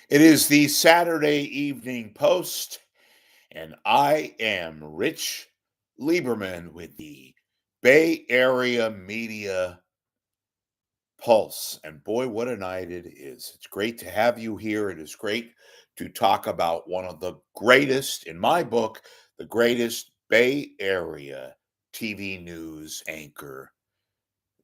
It is the Saturday Evening Post, and I am Rich Lieberman with the Bay Area Media Pulse. And boy, what a night it is. It's great to have you here. It is great to talk about one of the greatest, in my book, the greatest Bay Area TV news anchor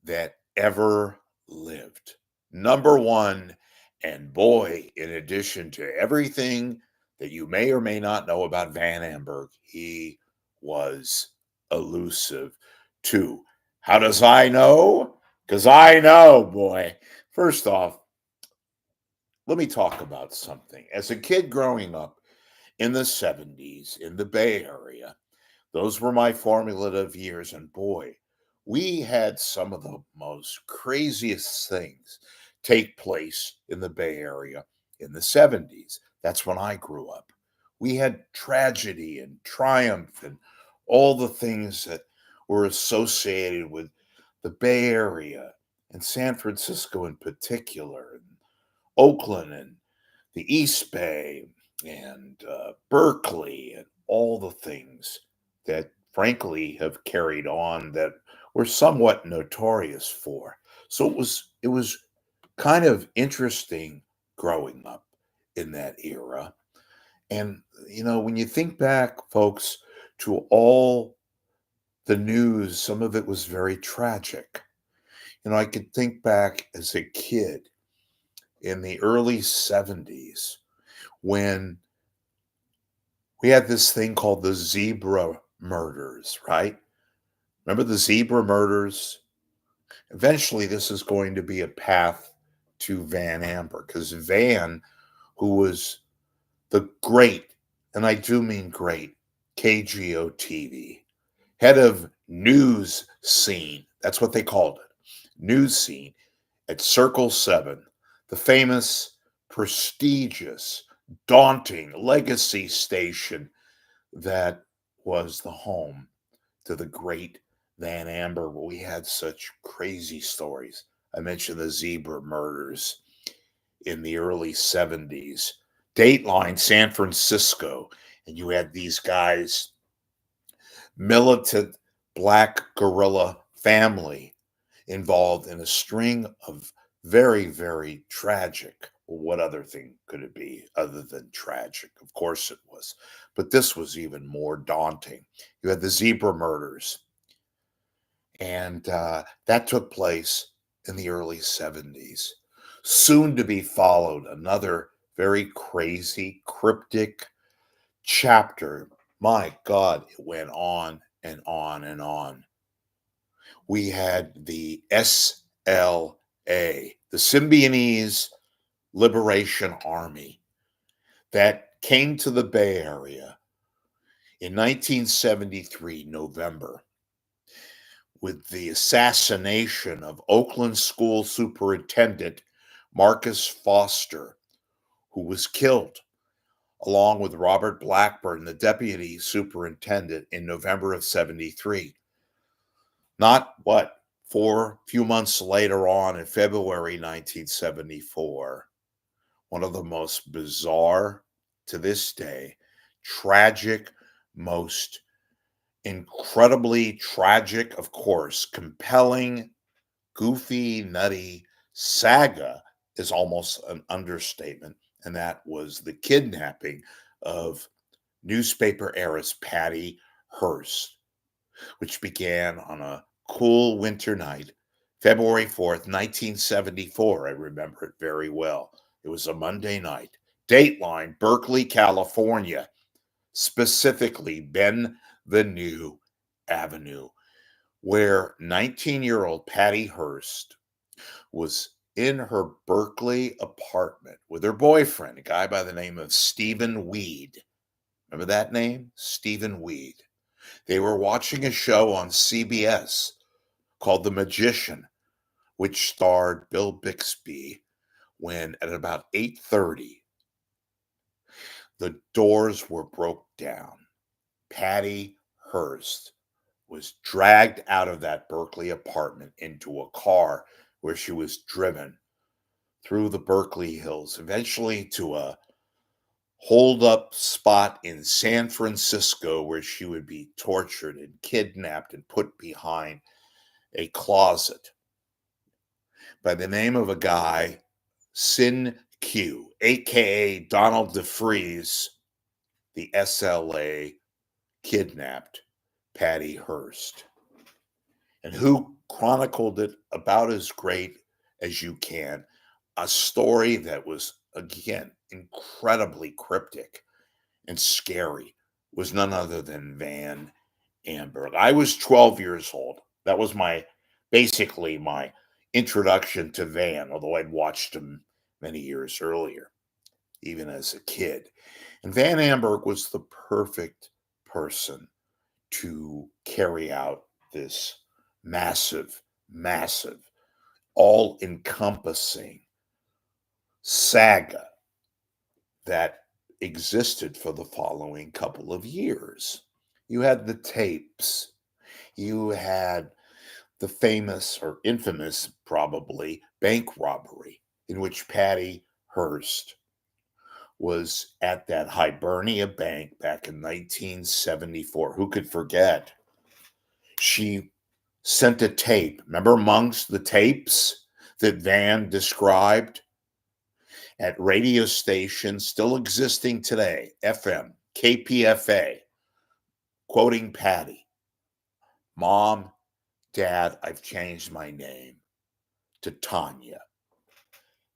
that ever lived. Number one, and boy, in addition to everything that you may or may not know about Van Amburg, he was elusive too. How does I know? Because I know, boy. First off, let me talk about something. As a kid growing up in the 70s in the Bay Area, those were my formative years. And boy, we had some of the most craziest things take place in the Bay Area in the 70s. That's when I grew up. We had tragedy and triumph and all the things that were associated with the Bay Area and San Francisco in particular, and Oakland and the East Bay and Berkeley and all the things that frankly have carried on that we're somewhat notorious for. So it was kind of interesting growing up in that era. And when you think back, folks, to all the news, some of it was very tragic. I could think back as a kid in the early 70s when we had this thing called the zebra murders, right? Remember the zebra murders? Eventually, this is going to be a path to Van Amber because Van, who was the great, and I do mean great, KGO TV, head of news scene, that's what they called it, news scene at Circle 7, the famous, prestigious, daunting legacy station that was the home to the great Van Amber, where we had such crazy stories. I mentioned the zebra murders in the early 70s. Dateline, San Francisco, and you had these guys, militant black guerrilla family involved in a string of very, very tragic. What other thing could it be other than tragic? Of course it was. But this was even more daunting. You had the zebra murders, and that took place in the early 70s. Soon to be followed, another very crazy, cryptic chapter. My God, it went on and on and on. We had the SLA, the Symbionese Liberation Army, that came to the Bay Area in 1973, November, with the assassination of Oakland School Superintendent Marcus Foster, who was killed, along with Robert Blackburn, the deputy superintendent, in November of 73. Not what, few months later on in February 1974, one of the most bizarre to this day, tragic, most incredibly tragic, of course, compelling, goofy, nutty saga is almost an understatement. And that was the kidnapping of newspaper heiress Patty Hearst, which began on a cool winter night, February 4th, 1974. I remember it very well. It was a Monday night. Dateline, Berkeley, California, specifically Benvenue Avenue, where 19-year-old Patty Hearst was in her Berkeley apartment with her boyfriend, a guy by the name of Stephen Weed. Remember that name? Stephen Weed. They were watching a show on CBS called The Magician, which starred Bill Bixby, when at about 8:30, the doors were broke down. Patty Hearst was dragged out of that Berkeley apartment into a car where she was driven through the Berkeley Hills, eventually to a holed up spot in San Francisco where she would be tortured and kidnapped and put behind a closet by the name of a guy, Sin Q, aka Donald DeFreeze. The SLA kidnapped Patty Hearst. And who chronicled it about as great as you can? A story that was, again, incredibly cryptic and scary was none other than Van Amburg. I was 12 years old. That was basically my introduction to Van, although I'd watched him many years earlier, even as a kid. And Van Amburg was the perfect person to carry out this massive, massive, all encompassing saga that existed for the following couple of years. You had the tapes, you had the famous or infamous, probably, bank robbery in which Patty Hearst was at that Hibernia Bank back in 1974. Who could forget? She sent a tape. Remember amongst the tapes that Van described at radio stations still existing today, FM, KPFA, quoting Patty, "Mom, Dad, I've changed my name to Tanya."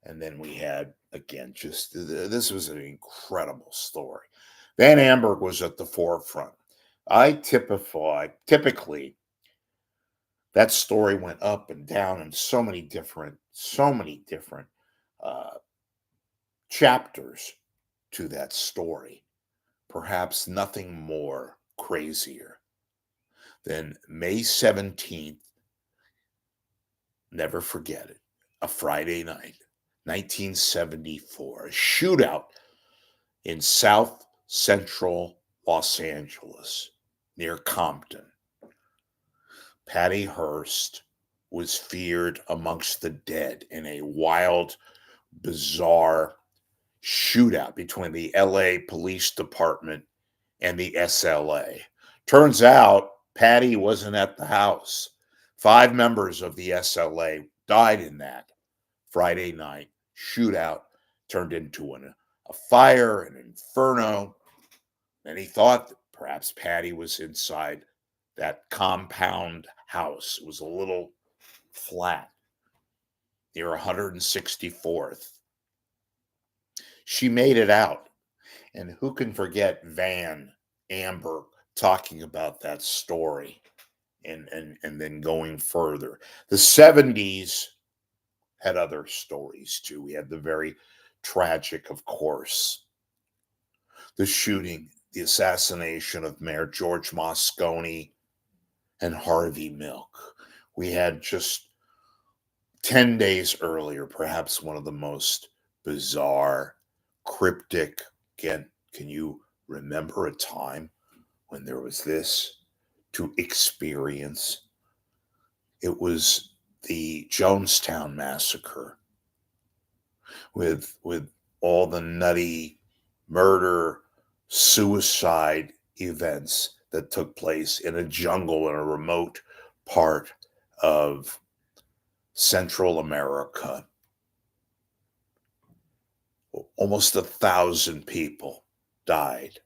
And then we had, again, just this was an incredible story. Van Amburg was at the forefront. Typically, that story went up and down in so many different uh, chapters to that story. Perhaps nothing more crazier than May 17th, never forget it, a Friday night, 1974, a shootout in South Central Los Angeles near Compton. Patty Hearst was feared amongst the dead in a wild, bizarre shootout between the LA Police Department and the SLA. Turns out Patty wasn't at the house. 5 members of the SLA died in that Friday night shootout, turned into a fire, an inferno. And he thought that perhaps Patty was inside that compound house. It was a little flat near 164th. She made it out. And who can forget Van Amburg talking about that story and then going further. The 70s had other stories too. We had the very tragic, of course, the shooting, the assassination of Mayor George Moscone and Harvey Milk. We had just 10 days earlier, perhaps one of the most bizarre, cryptic, again, can you remember a time when there was this to experience? It was the Jonestown massacre with all the nutty murder, suicide events that took place in a jungle in a remote part of Central America. Almost 1,000 people died,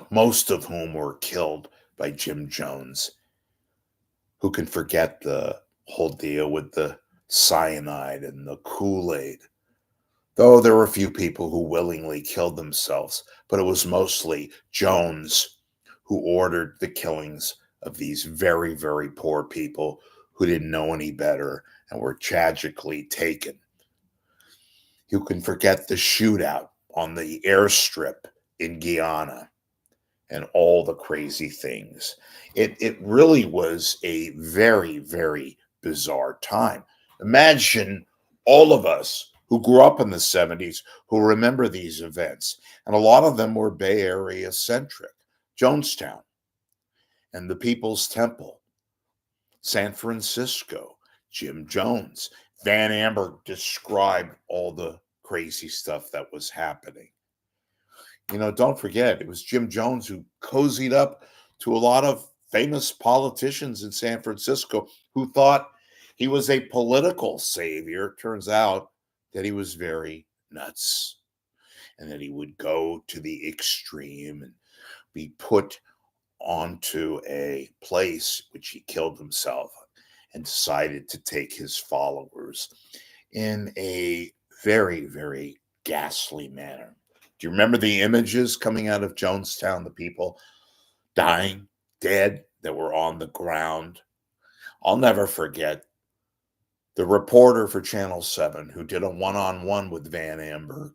most of whom were killed by Jim Jones. Who can forget the whole deal with the cyanide and the Kool-Aid? Though there were a few people who willingly killed themselves, but it was mostly Jones who ordered the killings of these very, very poor people who didn't know any better and were tragically taken. You can forget the shootout on the airstrip in Guyana and all the crazy things. It really was a very, very bizarre time. Imagine all of us who grew up in the 70s who remember these events. And a lot of them were Bay Area centric. Jonestown and the People's Temple, San Francisco, Jim Jones, Van Amburg described all the crazy stuff that was happening. Don't forget, it was Jim Jones who cozied up to a lot of famous politicians in San Francisco who thought he was a political savior. Turns out that he was very nuts and that he would go to the extreme and be put onto a place which he killed himself and decided to take his followers in a very, very ghastly manner. Do you remember the images coming out of Jonestown? The people dying, dead, that were on the ground. I'll never forget the reporter for Channel 7 who did a one-on-one with Van Amburg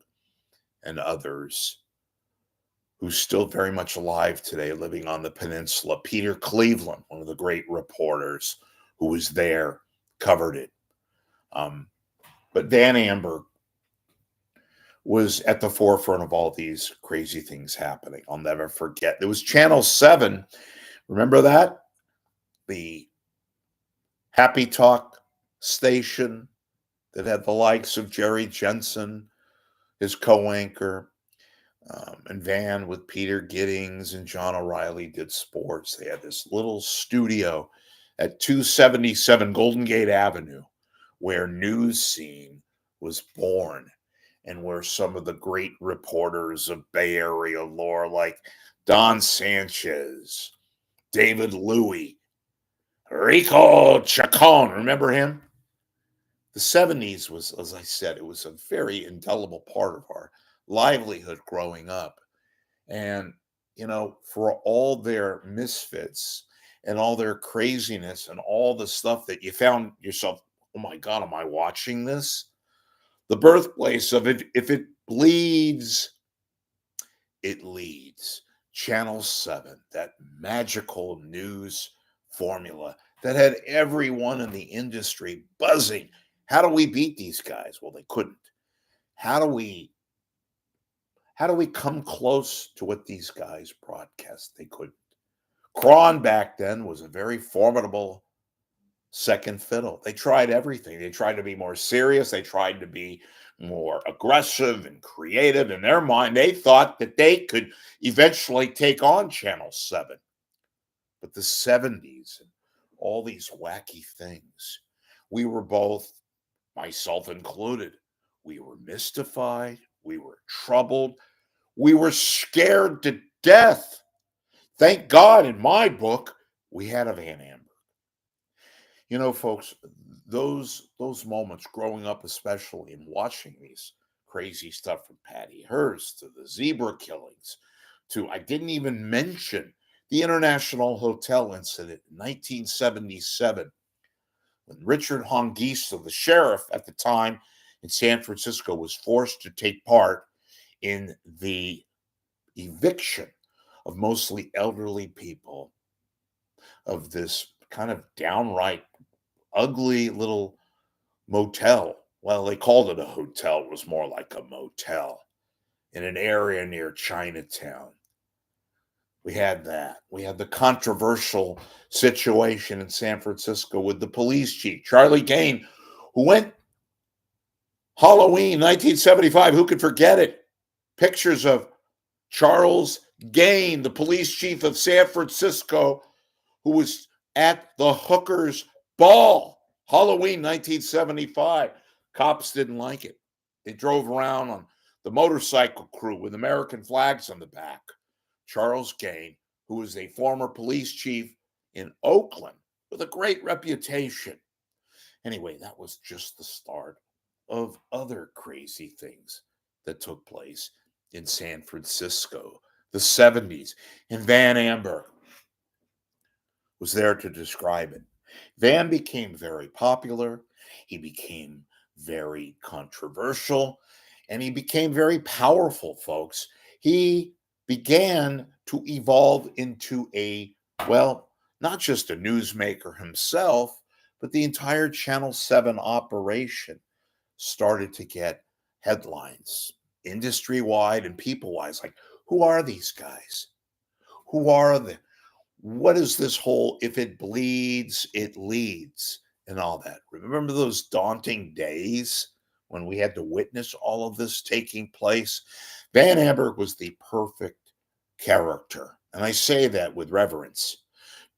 and others who's still very much alive today, living on the peninsula. Peter Cleveland, one of the great reporters who was there, covered it. But Van Amburg was at the forefront of all these crazy things happening. I'll never forget. There was Channel 7. Remember that? The Happy Talk station that had the likes of Jerry Jensen, his co-anchor, and Van with Peter Giddings and John O'Reilly did sports. They had this little studio at 277 Golden Gate Avenue where News Scene was born and where some of the great reporters of Bay Area lore like Don Sanchez, David Louie, Rico Chacon, remember him? The 70s was, as I said, it was a very indelible part of our livelihood growing up. And, for all their misfits and all their craziness and all the stuff that you found yourself, oh my God, am I watching this? The birthplace of it, if it bleeds, it leads. Channel 7, that magical news formula that had everyone in the industry buzzing. How do we beat these guys? Well, they couldn't. How do we come close to what these guys broadcast? They couldn't. Cron back then was a very formidable second fiddle. They tried everything. They tried to be more serious. They tried to be more aggressive and creative. In their mind, they thought that they could eventually take on Channel 7. But the 70s and all these wacky things, we were both, myself included, we were mystified, we were troubled, we were scared to death. Thank God, in my book, we had a Van Amburg. Folks, those moments growing up, especially and watching these crazy stuff from Patty Hearst to the zebra killings, to I didn't even mention the International Hotel incident in 1977 when Richard Hongisa, the sheriff at the time in San Francisco, was forced to take part in the eviction of mostly elderly people of this kind of downright ugly little motel. Well, they called it a hotel. It was more like a motel in an area near Chinatown. We had that. We had the controversial situation in San Francisco with the police chief, Charlie Gane, who went Halloween 1975. Who could forget it? Pictures of Charles Gane, the police chief of San Francisco, who was at the hookers ball, Halloween 1975. Cops didn't like it. They drove around on the motorcycle crew with American flags on the back. Charles Gane, who was a former police chief in Oakland with a great reputation. Anyway, that was just the start of other crazy things that took place in San Francisco, the 70s, and Van Amburg was there to describe it. Van became very popular. He became very controversial, and he became very powerful, folks. He began to evolve into not just a newsmaker himself, but the entire Channel 7 operation started to get headlines industry-wide and people-wise. Like, who are these guys? Who are they? What is this whole if it bleeds, it leads? and all that. Remember those daunting days when we had to witness all of this taking place? Van Amburg was the perfect character, and I say that with reverence,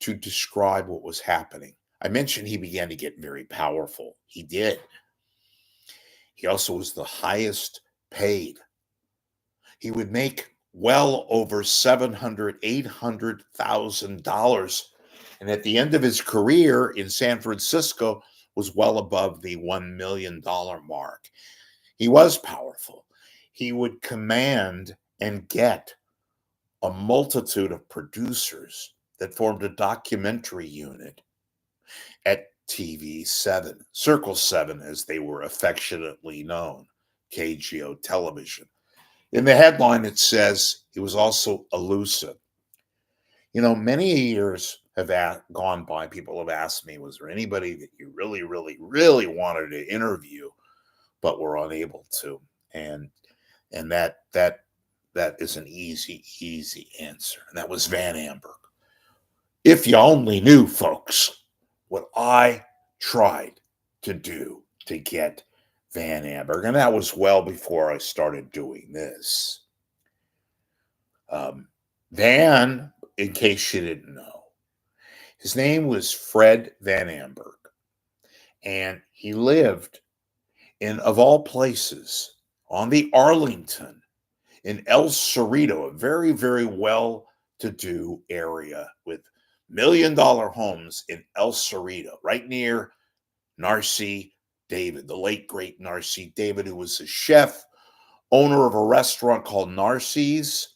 to describe what was happening. I mentioned he began to get very powerful. He did. He also was the highest paid. He would make well over 700, $800,000. And at the end of his career in San Francisco was well above the $1 million mark. He was powerful. He would command and get a multitude of producers that formed a documentary unit at TV7, Circle 7, as they were affectionately known, KGO television. In the headline, it says he was also elusive. Many years have gone by. People have asked me, was there anybody that you really, really, really wanted to interview, but were unable to? And that is an easy answer. And that was Van Amburg. If you only knew, folks, what I tried to do to get Van Amburg, and that was well before I started doing this. Van, in case you didn't know, his name was Fred Van Amburg, and he lived in, of all places, on the Arlington in El Cerrito, a very, very well-to-do area with $1 million homes in El Cerrito, right near Narcy David, the late great Narcy David, who was a chef, owner of a restaurant called Narcy's.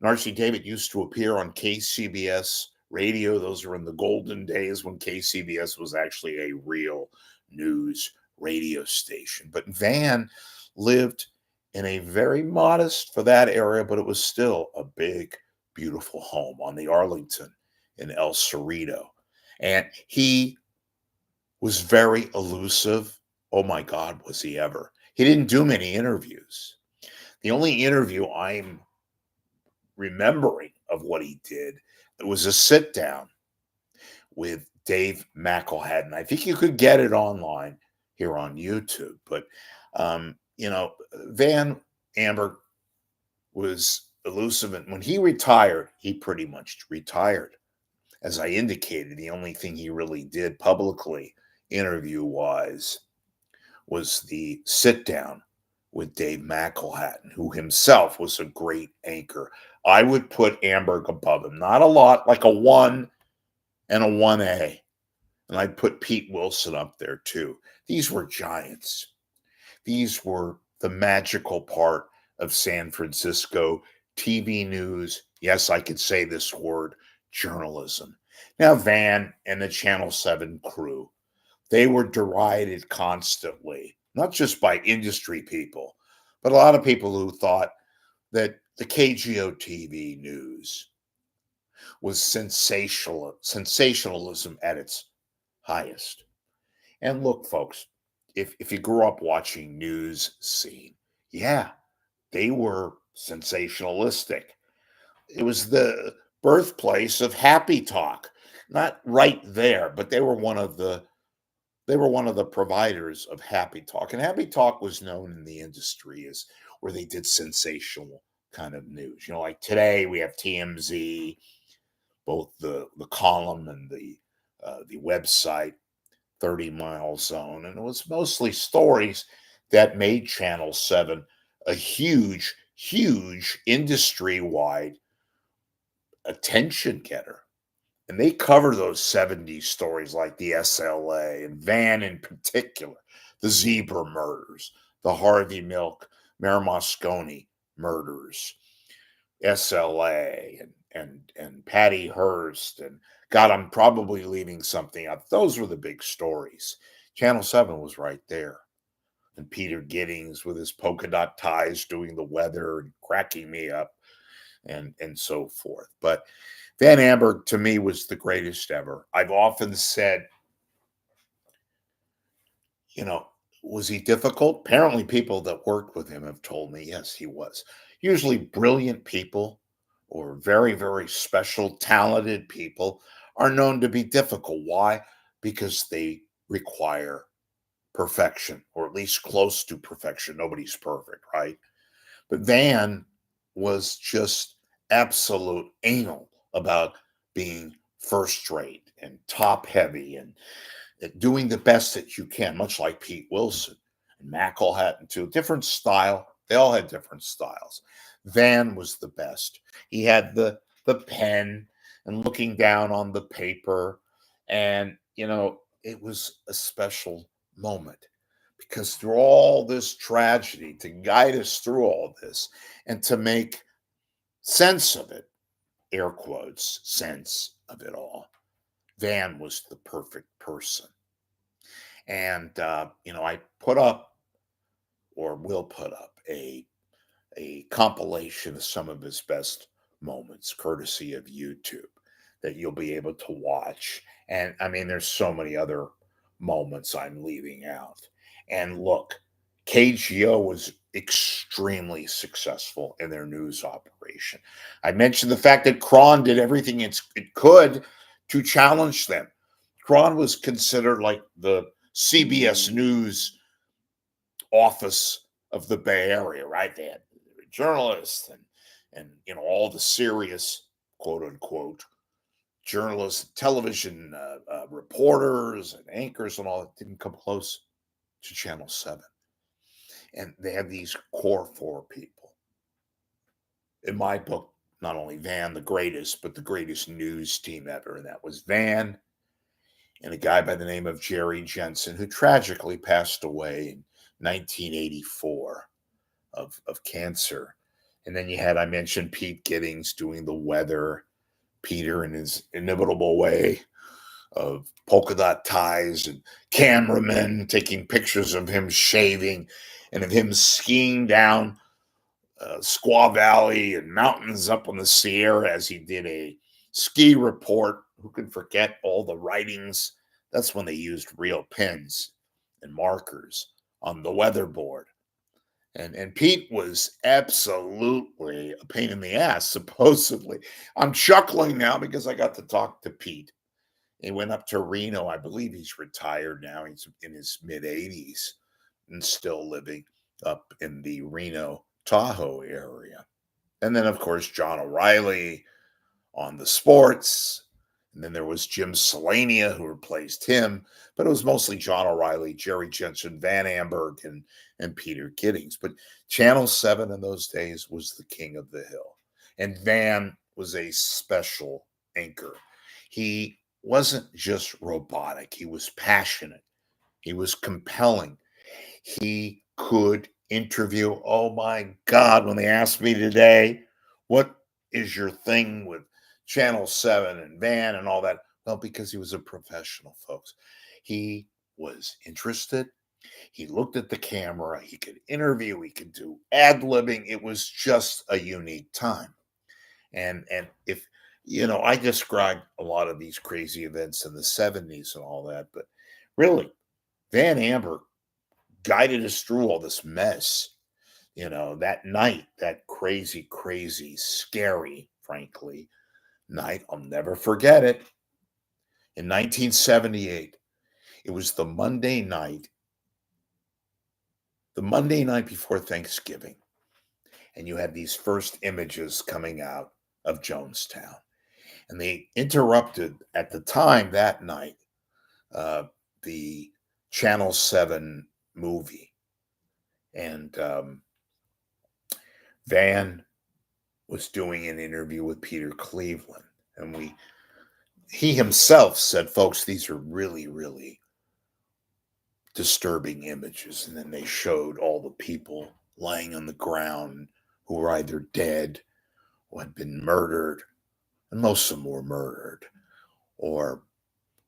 Narcy David used to appear on KCBS radio. Those were in the golden days when KCBS was actually a real news radio station. But Van lived in a very modest, for that area, but it was still a big, beautiful home on the Arlington in El Cerrito. And he was very elusive. Oh my God, was he ever. He didn't do many interviews. The only interview I'm remembering of what he did, it was a sit down with Dave McElhatton. I think you could get it online here on YouTube. But, Van Amburg was elusive. And when he retired, he pretty much retired. As I indicated, the only thing he really did publicly, interview-wise, was the sit down with Dave McElhatton, who himself was a great anchor. I would put Amburg above him. Not a lot, like a 1 and a 1A. And I'd put Pete Wilson up there too. These were giants. These were the magical part of San Francisco TV news. Yes, I could say this word, journalism. Now, Van and the Channel 7 crew, they were derided constantly, not just by industry people, but a lot of people who thought that the KGO TV news was sensationalism at its highest. And look, folks, if you grew up watching news scene, yeah, they were sensationalistic. It was the birthplace of happy talk. Not right there, but they were one of the providers of happy talk. And happy talk was known in the industry as where they did sensational kind of news. Like today we have TMZ, both the column and the website, 30 Mile Zone, and it was mostly stories that made Channel 7 a huge, huge industry-wide attention getter. And they cover those 70s stories like the SLA and Van in particular, the Zebra murders, the Harvey Milk, Mayor Moscone murders, SLA and Patty Hearst, and God, I'm probably leaving something out. Those were the big stories. Channel 7 was right there. And Peter Giddings with his polka dot ties doing the weather and cracking me up and so forth. But Van Amburg to me was the greatest ever. I've often said, was he difficult? Apparently, people that worked with him have told me, yes, he was. Usually brilliant people or very, very special, talented people are known to be difficult. Why? Because they require perfection, or at least close to perfection. Nobody's perfect, right? But Van was just absolute anal about being first rate and top heavy and doing the best that you can, much like Pete Wilson and McElhatton too. Different style. They all had different styles. Van was the best. He had the pen and looking down on the paper, and it was a special moment because through all this tragedy, to guide us through all this and to make sense of it, air quotes, sense of it all, Van was the perfect person. And I put up, or will put up, a compilation of some of his best moments, courtesy of YouTube, that you'll be able to watch. And I mean, there's so many other moments I'm leaving out. And look, KGO was extremely successful in their news operation. I mentioned the fact that Cron did everything it could to challenge them. Cron was considered like the CBS News office of the Bay Area, right? They had journalists and all the serious, quote unquote, journalists, television reporters and anchors and all that didn't come close to Channel 7. And they had these core four people. In my book, not only Van, the greatest, but the greatest news team ever. And that was Van and a guy by the name of Jerry Jensen, who tragically passed away in 1984 of cancer. And then you had, I mentioned, Pete Giddings doing the weather, Peter in his inimitable way of polka dot ties, and cameramen taking pictures of him shaving and of him skiing down Squaw Valley and mountains up on the Sierra as he did a ski report. Who can forget all the writings? That's when they used real pens and markers on the weatherboard. And Pete was absolutely a pain in the ass, supposedly. I'm chuckling now because I got to talk to Pete. He went up to Reno. I believe he's retired now. He's in his mid 80s and still living up in the Reno, Tahoe area. And then, of course, John O'Reilly on the sports. And then there was Jim Selania, who replaced him. But it was mostly John O'Reilly, Jerry Jensen, Van Amburg, and Peter Giddings. But Channel 7 in those days was the king of the hill. And Van was a special anchor. He wasn't just robotic. He was passionate. He was compelling. He could interview. Oh my God, when they asked me today, what is your thing with Channel 7 and Van and all that? Well, because he was a professional, folks. He was interested. He looked at the camera. He could interview. He could do ad-libbing. It was just a unique time. And if I described a lot of these crazy events in the 70s and all that, but really, Van Amber guided us through all this mess. That night, that crazy, crazy, scary, frankly, night, I'll never forget it. In 1978, it was the Monday night before Thanksgiving. And you had these first images coming out of Jonestown. And they interrupted at the time that night the Channel 7 movie. And Van was doing an interview with Peter Cleveland. And he himself said, folks, these are really, really disturbing images. And then they showed all the people lying on the ground who were either dead or had been murdered, and most of them were murdered, or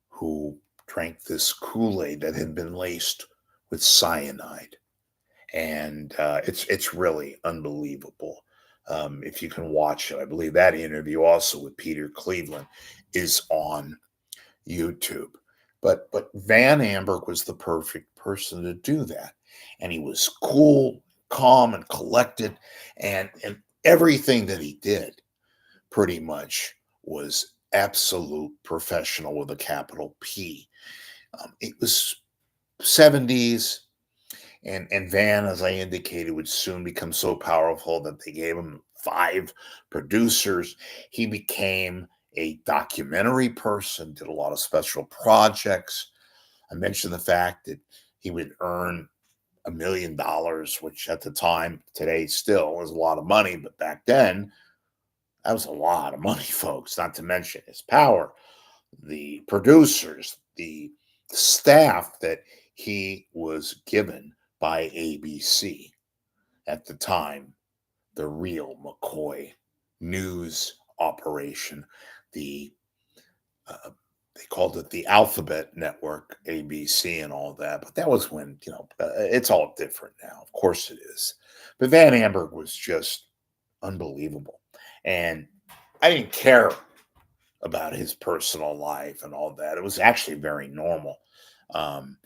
who drank this Kool-Aid that had been laced with cyanide. And it's really unbelievable. If you can watch it, I believe that interview also with Peter Cleveland is on YouTube. But Van Amburg was the perfect person to do that, and he was cool, calm, and collected, and everything that he did pretty much was absolute professional with a capital P. It was 70s. And Van, as I indicated, would soon become so powerful that they gave him 5 producers. He became a documentary person, did a lot of special projects. I mentioned the fact that he would earn $1 million, which at the time, today still is a lot of money, but back then, that was a lot of money, folks, not to mention his power, the producers, the staff that he was given by ABC at the time, the real McCoy news operation, the uh, they called it the Alphabet Network, ABC, and all that. But that was when it's all different now. Of course it is. But Van Amburg was just unbelievable, and I didn't care about his personal life and all that. It was actually very normal. Um,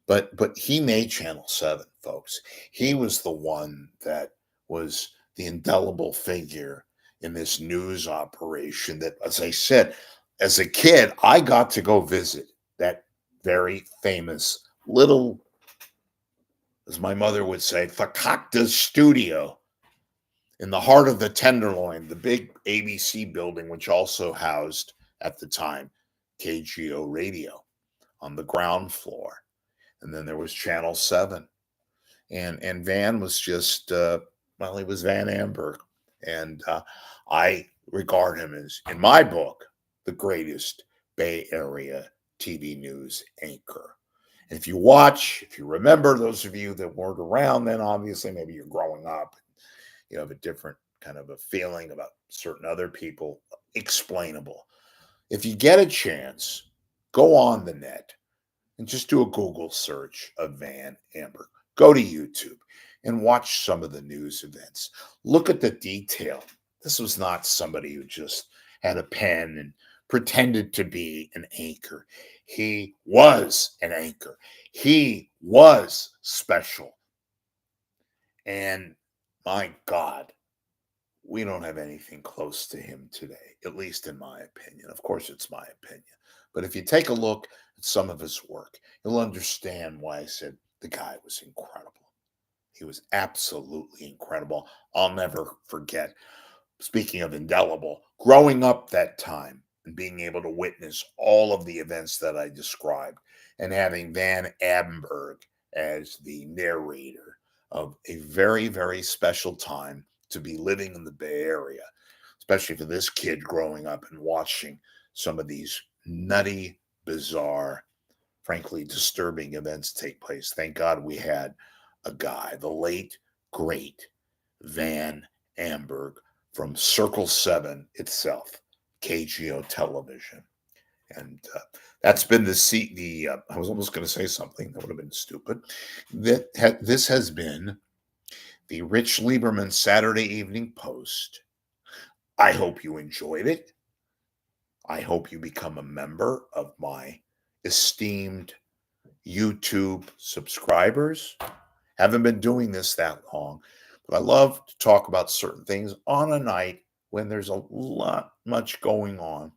but he made Channel 7, folks. He was the one that was the indelible figure in this news operation that, as I said, as a kid, I got to go visit that very famous little, as my mother would say, fakakta studio in the heart of the Tenderloin, the big ABC building, which also housed at the time KGO radio on the ground floor. And then there was Channel 7. And Van was just, he was Van Amburg. And I regard him as, in my book, the greatest Bay Area TV news anchor. And if you remember, those of you that weren't around then, obviously, maybe you're growing up, you have a different kind of a feeling about certain other people, explainable. If you get a chance, go on the net and just do a Google search of Van Amburg. Go to YouTube and watch some of the news events. Look at the detail. This was not somebody who just had a pen and pretended to be an anchor. He was an anchor. He was special. And my God, we don't have anything close to him today, at least in my opinion. Of course, it's my opinion. But if you take a look at some of his work, you'll understand why I said the guy was incredible. He was absolutely incredible. I'll never forget, speaking of indelible, growing up that time and being able to witness all of the events that I described and having Van Amburg as the narrator of a very, very special time to be living in the Bay Area, especially for this kid growing up and watching some of these nutty, bizarre, frankly, disturbing events take place. Thank God we had a guy, the late, great Van Amburg from Circle 7 itself, KGO television. And that's been I was almost going to say something that would have been stupid. This has been the Rich Lieberman Saturday Evening Post. I hope you enjoyed it. I hope you become a member of my esteemed YouTube subscribers. Haven't been doing this that long, but I love to talk about certain things on a night when there's a lot much going on.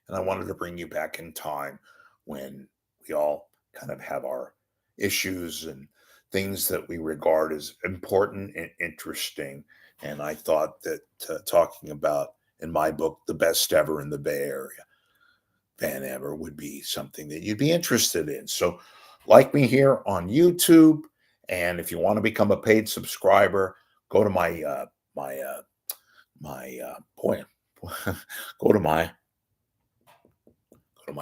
And I wanted to bring you back in time when we all kind of have our issues and things that we regard as important and interesting. And I thought that talking about, in my book, the best ever in the Bay Area, Van Amburg would be something that you'd be interested in. So, like me here on YouTube, and if you want to become a paid subscriber, go to my point. go to my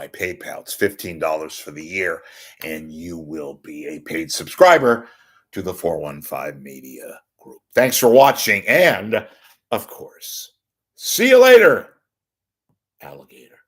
PayPal. It's $15 for the year, and you will be a paid subscriber to the 415 Media Group. Thanks for watching, and of course, see you later, alligator.